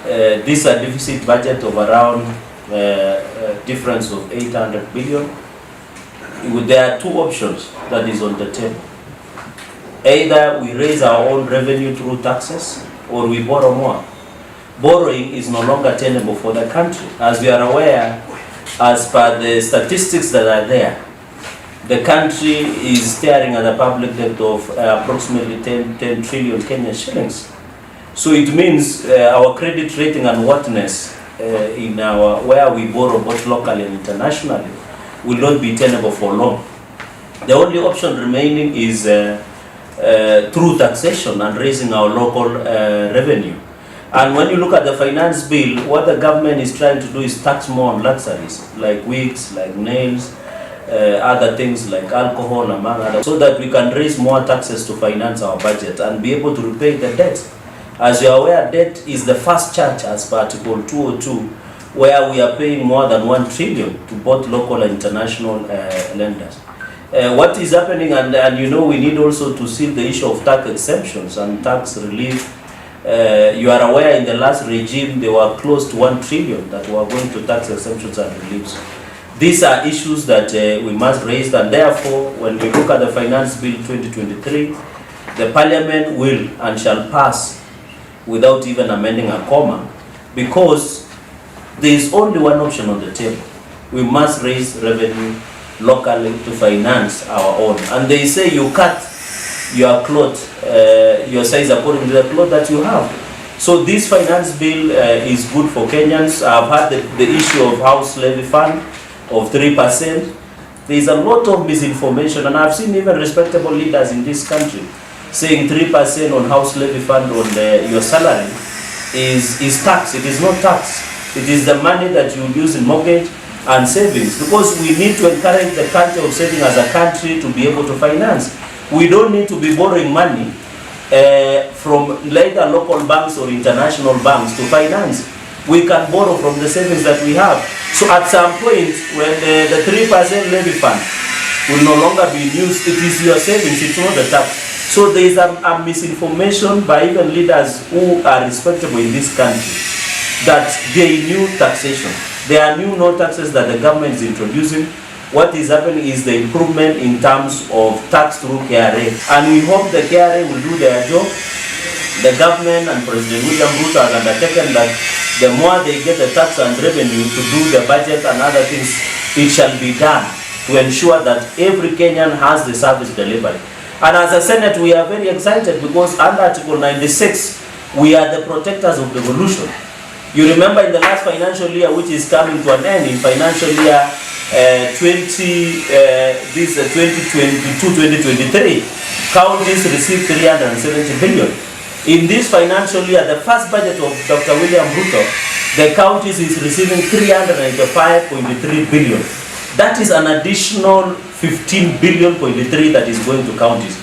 This is a deficit budget of around difference of 800 billion. There are two options that is on the table. Either we raise our own revenue through taxes, or we borrow more. Borrowing is no longer tenable for the country. As we are aware, as per the statistics that are there, the country is staring at a public debt of approximately 10 trillion Kenyan shillings. So it means our credit rating and worthiness in our where we borrow both locally and internationally will not be tenable for long. The only option remaining is through taxation and raising our local revenue. And when you look at the finance bill, what the government is trying to do is tax more on luxuries, like wigs, like nails, other things like alcohol, among others, so that we can raise more taxes to finance our budget and be able to repay the debt. As you are aware, debt is the first charge as per Article 202, where we are paying more than 1 trillion to both local and international lenders. What is happening, and you know, we need also to see the issue of tax exemptions and tax relief. You are aware in the last regime there were close to 1 trillion that were going to tax exemptions and reliefs. These are issues that we must raise, and therefore when we look at the Finance Bill 2023, the Parliament will and shall pass without even amending a comma, because there is only one option on the table. We must raise revenue locally to finance our own. And they say you cut your cloth, your size according to the cloth that you have. So this finance bill is good for Kenyans. I've had the issue of house levy fund of 3%. There is a lot of misinformation, and I've seen even respectable leaders in this country saying 3% on house levy fund on your salary is tax. It is not tax. It is the money that you use in mortgage and savings, because we need to encourage the culture of saving as a country to be able to finance. We don't need to be borrowing money from either local banks or international banks to finance. We can borrow from the savings that we have. So at some point, when the 3% levy fund will no longer be used, it is your savings, it's not the tax. So there is a misinformation by even leaders who are respectable in this country that they knew taxation. There are new no taxes that the government is introducing. What is happening is the improvement in terms of tax through KRA. And we hope the KRA will do their job. The government and President William Ruto have undertaken that the more they get the tax and revenue to do the budget and other things, it shall be done to ensure that every Kenyan has the service delivery. And as a Senate, we are very excited because under Article 96, we are the protectors of devolution. You remember in the last financial year, which is coming to an end, in financial year 2022-2023, counties received 370 billion. In this financial year, the first budget of Dr. William Ruto, the counties is receiving 395.3 billion. That is an additional 15 billion that is going to counties.